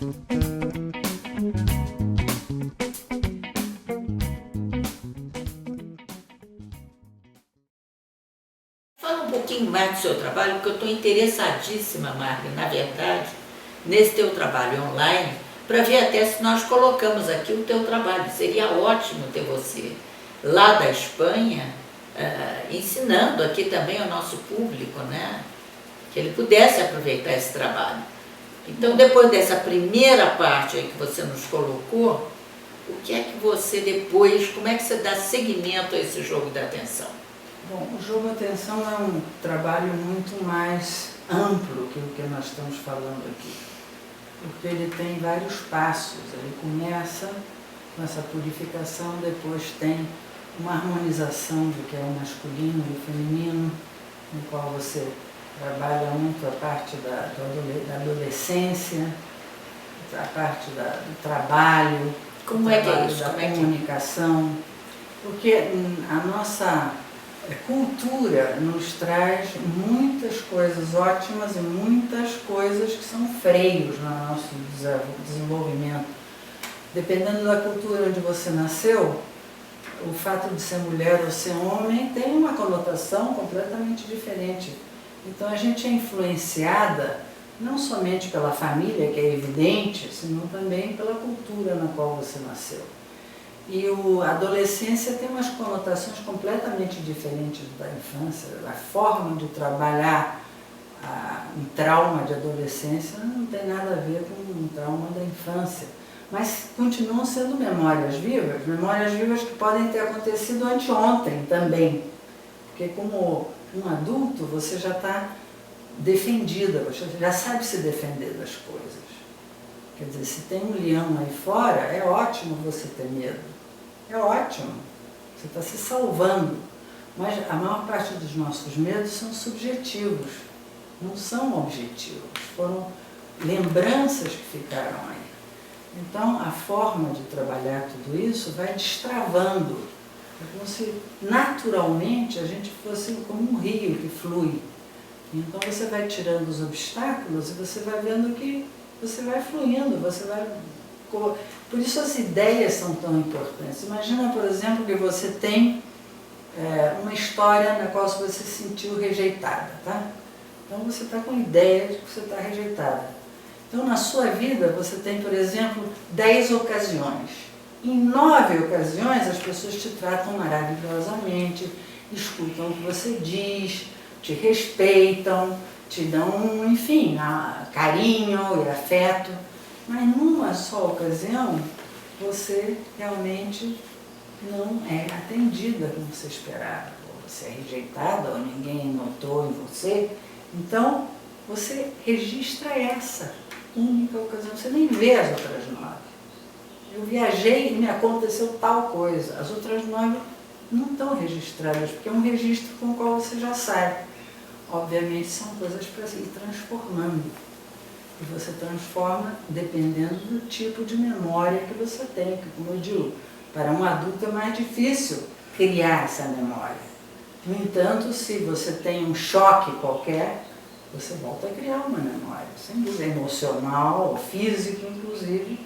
Fala um pouquinho mais do seu trabalho, porque eu estou interessadíssima, Marga, na verdade, nesse teu trabalho online, para ver até se nós colocamos aqui o teu trabalho. Seria ótimo ter você lá da Espanha, ensinando aqui também ao nosso público, né? Que ele pudesse aproveitar esse trabalho. Então, depois dessa primeira parte aí que você nos colocou, o que é que você depois, como é que você dá seguimento a esse jogo da atenção? Bom, o jogo da atenção é um trabalho muito mais amplo que o que nós estamos falando aqui, porque ele tem vários passos. Ele começa com essa purificação, depois tem uma harmonização do que é o masculino e o feminino, no qual você trabalha muito a parte da adolescência, a parte do trabalho, Como é que é isso? da Como é que... comunicação, porque a nossa cultura nos traz muitas coisas ótimas e muitas coisas que são freios no nosso desenvolvimento. Dependendo da cultura onde você nasceu, o fato de ser mulher ou ser homem tem uma conotação completamente diferente. Então a gente é influenciada não somente pela família, que é evidente, senão também pela cultura na qual você nasceu. E a adolescência tem umas conotações completamente diferentes da infância. A forma de trabalhar um trauma de adolescência não tem nada a ver com um trauma da infância. Mas continuam sendo memórias vivas que podem ter acontecido anteontem também. Porque como um adulto, você já está defendida, você já sabe se defender das coisas. Quer dizer, se tem um leão aí fora, é ótimo você ter medo. É ótimo. Você está se salvando. Mas a maior parte dos nossos medos são subjetivos, não são objetivos. Foram lembranças que ficaram aí. Então, a forma de trabalhar tudo isso vai destravando. É como se, naturalmente, a gente fosse como um rio que flui. Então, você vai tirando os obstáculos e você vai vendo que você vai fluindo, você vai... Por isso as ideias são tão importantes. Imagina, por exemplo, que você tem uma história na qual você se sentiu rejeitada, tá? Então, você está com a ideia de que você está rejeitada. Então, na sua vida, você tem, por exemplo, 10 ocasiões. Em 9 ocasiões, as pessoas te tratam maravilhosamente, escutam o que você diz, te respeitam, te dão, enfim, carinho e afeto. Mas numa só ocasião, você realmente não é atendida como você esperava. Ou você é rejeitada, ou ninguém notou em você. Então, você registra essa única ocasião. Você nem vê as outras 9. Eu viajei e me aconteceu tal coisa. As outras 9 não estão registradas, porque é um registro com o qual você já sabe. Obviamente são coisas para ir transformando. E você transforma dependendo do tipo de memória que você tem. Que, como eu digo, para um adulto é mais difícil criar essa memória. No entanto, se você tem um choque qualquer, você volta a criar uma memória. Sem dúvida, emocional, física, inclusive,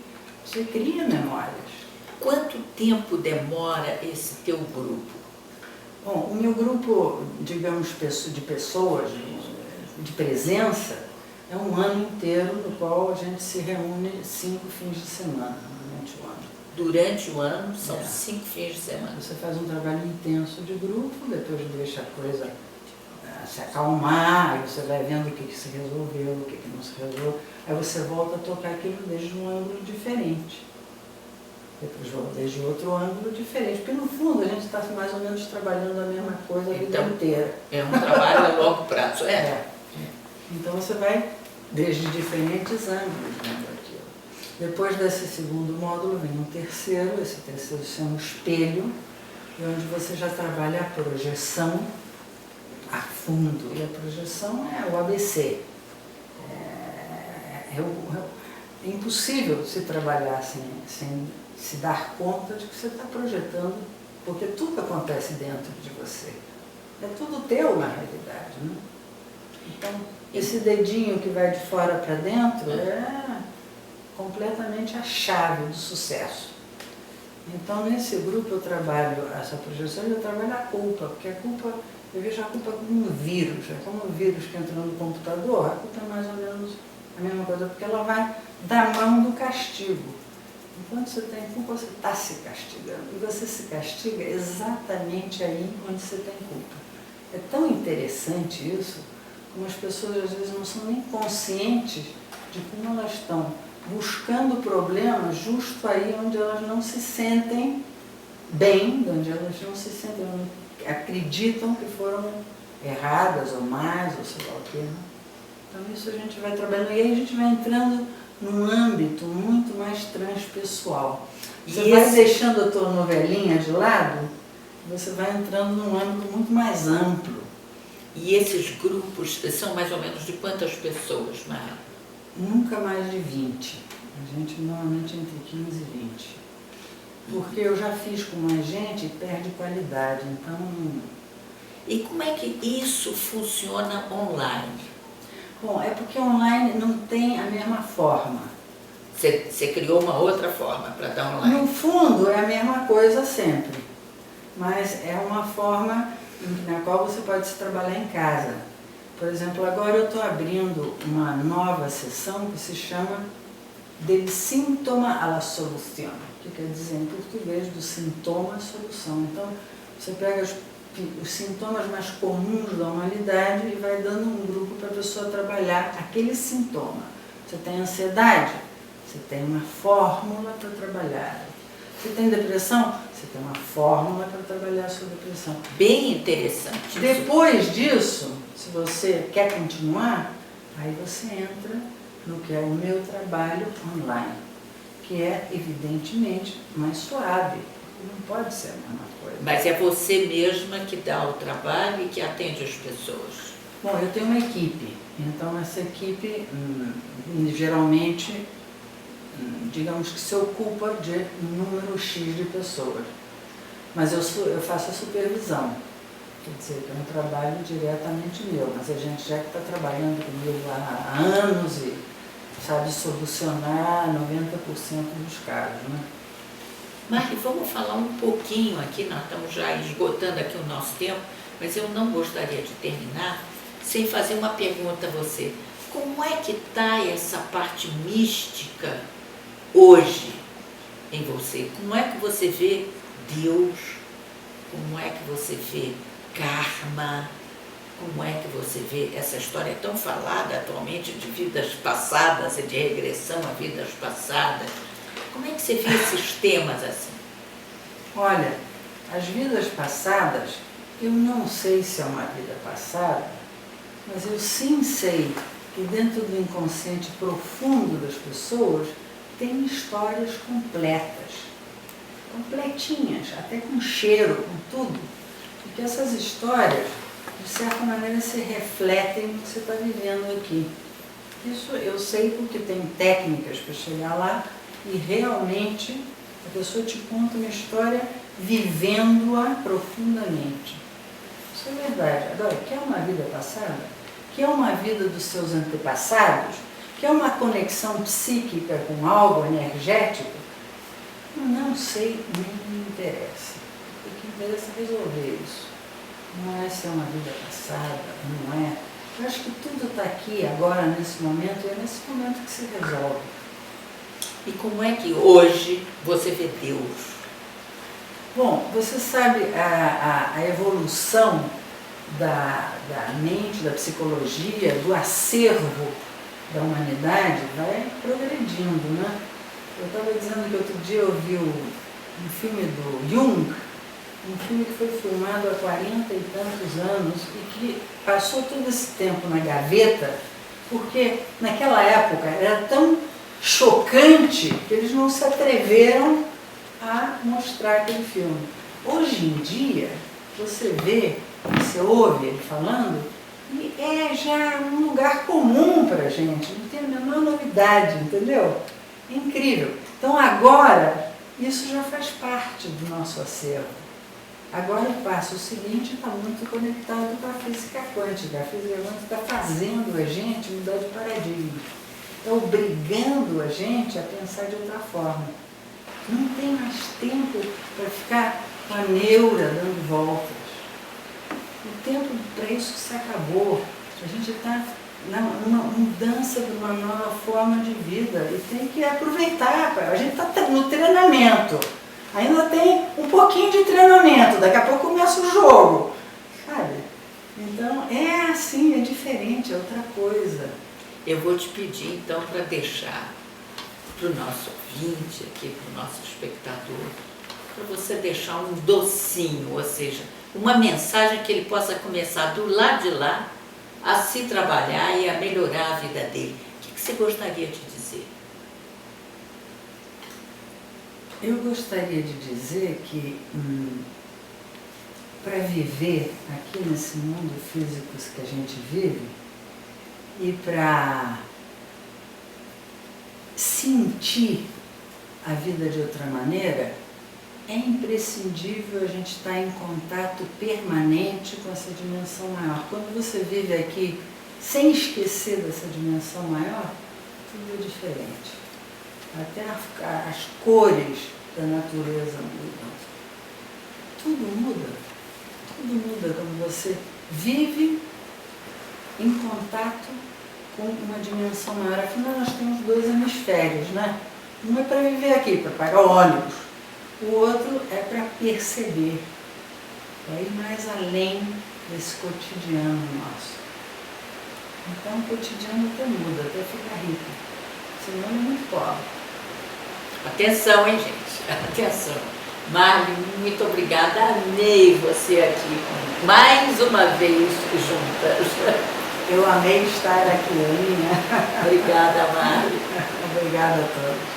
você cria memórias. Quanto tempo demora esse teu grupo? Bom, o meu grupo, digamos, de pessoas, de presença, é um ano inteiro no qual a gente se reúne 5 fins de semana, durante o ano. Durante o ano são 5 fins de semana. Você faz um trabalho intenso de grupo, depois deixa a coisa se acalmar, aí você vai vendo o que se resolveu, o que não se resolveu, aí você volta a tocar aquilo desde um ângulo diferente. Depois volta desde outro ângulo diferente, porque no fundo a gente está mais ou menos trabalhando a mesma coisa a vida inteira. É um trabalho a longo prazo, Então você vai desde diferentes ângulos vendo aquilo. Depois desse segundo módulo vem um terceiro, esse terceiro chama o espelho, onde você já trabalha a projeção a fundo. E a projeção é o ABC. É impossível se trabalhar sem se dar conta de que você está projetando, porque tudo acontece dentro de você. É tudo teu na realidade, né? Então, esse dedinho que vai de fora para dentro completamente a chave do sucesso. Então, nesse grupo eu trabalho essa projeção e eu trabalho a culpa, porque a culpa, eu vejo a culpa como um vírus, é como um vírus que entra no computador, a culpa é mais ou menos a mesma coisa, porque ela vai dar mão do castigo. Enquanto você tem culpa, você está se castigando, e você se castiga exatamente aí onde você tem culpa. É tão interessante isso, como as pessoas às vezes não são nem conscientes de como elas estão buscando problemas justo aí onde elas não se sentem bem, onde elas não se sentem, acreditam que foram erradas ou mais, ou sei lá o quê. Né? Então isso a gente vai trabalhando e aí a gente vai entrando num âmbito muito mais transpessoal. Você vai deixando a tua novelinha de lado, você vai entrando num âmbito muito mais amplo. E esses grupos são mais ou menos de quantas pessoas, Mara? Nunca mais de 20. A gente normalmente entre 15 e 20. Porque eu já fiz com mais gente e perde qualidade, então... E como é que isso funciona online? Bom, é porque online não tem a mesma forma. Você criou uma outra forma para dar online? No fundo é a mesma coisa sempre, mas é uma forma na qual você pode se trabalhar em casa. Por exemplo, agora eu estou abrindo uma nova sessão que se chama Del síntoma alla soluzione, que quer dizer em português do sintoma à solução. Então, você pega os sintomas mais comuns da humanidade e vai dando um grupo para a pessoa trabalhar aquele sintoma. Você tem ansiedade? Você tem uma fórmula para trabalhar. Você tem depressão? Você tem uma fórmula para trabalhar a sua depressão. Bem interessante. Depois disso, se você quer continuar, aí você entra no que é o meu trabalho online, que é evidentemente mais suave, não pode ser a mesma coisa. Mas é você mesma que dá o trabalho e que atende as pessoas? Bom, eu tenho uma equipe, então essa equipe geralmente, digamos que se ocupa de um número X de pessoas, mas eu faço a supervisão. Quer dizer, que é um trabalho diretamente meu, mas a gente já está trabalhando comigo há anos e sabe solucionar 90% dos casos, né? Mari, vamos falar um pouquinho aqui, nós estamos já esgotando aqui o nosso tempo, mas eu não gostaria de terminar sem fazer uma pergunta a você. Como é que está essa parte mística hoje em você? Como é que você vê Deus? Como é que você vê karma? Como é que você vê essa história tão falada atualmente de vidas passadas e de regressão a vidas passadas? Como é que você vê esses temas assim? Olha, as vidas passadas, eu não sei se é uma vida passada, mas eu sim sei que dentro do inconsciente profundo das pessoas tem histórias completas, completinhas, até com cheiro, com tudo, porque essas histórias de certa maneira se refletem no que você está vivendo aqui. Isso eu sei porque tem técnicas para chegar lá e realmente a pessoa te conta uma história vivendo-a profundamente. Isso é verdade. Agora, quer uma vida passada? Quer uma vida dos seus antepassados? Quer uma conexão psíquica com algo energético? Não sei, nem me interessa. O que interessa é resolver isso. Não é se é uma vida passada, não é. Eu acho que tudo está aqui, agora, nesse momento, e é nesse momento que se resolve. E como é que hoje você vê Deus? Bom, você sabe, a evolução da mente, da psicologia, do acervo da humanidade vai progredindo, né? Eu estava dizendo que outro dia eu vi um filme do Jung, um filme que foi filmado há 40 e tantos anos e que passou todo esse tempo na gaveta, porque naquela época era tão chocante que eles não se atreveram a mostrar aquele filme. Hoje em dia, você vê, você ouve ele falando, e é já um lugar comum para a gente, não tem a menor novidade, entendeu? É incrível. Então agora, isso já faz parte do nosso acervo. Agora o passo seguinte está muito conectado com a física quântica. A física quântica está fazendo a gente mudar de paradigma. está obrigando a gente a pensar de outra forma. Não tem mais tempo para ficar com a neura dando voltas. O tempo para isso se acabou. A gente está numa mudança de uma nova forma de vida e tem que aproveitar. A gente está no treinamento. Ainda tem um pouquinho de treinamento, daqui a pouco começa o jogo, sabe? Então é assim, é diferente, é outra coisa. Eu vou te pedir então para deixar para o nosso ouvinte aqui, para o nosso espectador, para você deixar um docinho, ou seja, uma mensagem que ele possa começar do lado de lá a se trabalhar e a melhorar a vida dele. O que você gostaria de dizer? Eu gostaria de dizer que para viver aqui nesse mundo físico que a gente vive e para sentir a vida de outra maneira, é imprescindível a gente estar em contato permanente com essa dimensão maior. Quando você vive aqui sem esquecer dessa dimensão maior, tudo é diferente. Até as cores da natureza mudam. Tudo muda. Tudo muda quando você vive em contato com uma dimensão maior. Afinal, nós temos dois hemisférios, né? Um é para viver aqui, para pagar ônibus. O outro é para perceber, para ir mais além desse cotidiano nosso. Então, o cotidiano até muda, até fica rico. Senão é muito pobre. Atenção, hein, gente? Atenção. Marli, muito obrigada. Amei você aqui mais uma vez juntas. Eu amei estar aqui, Aninha. Obrigada, Marli. Obrigada a todos.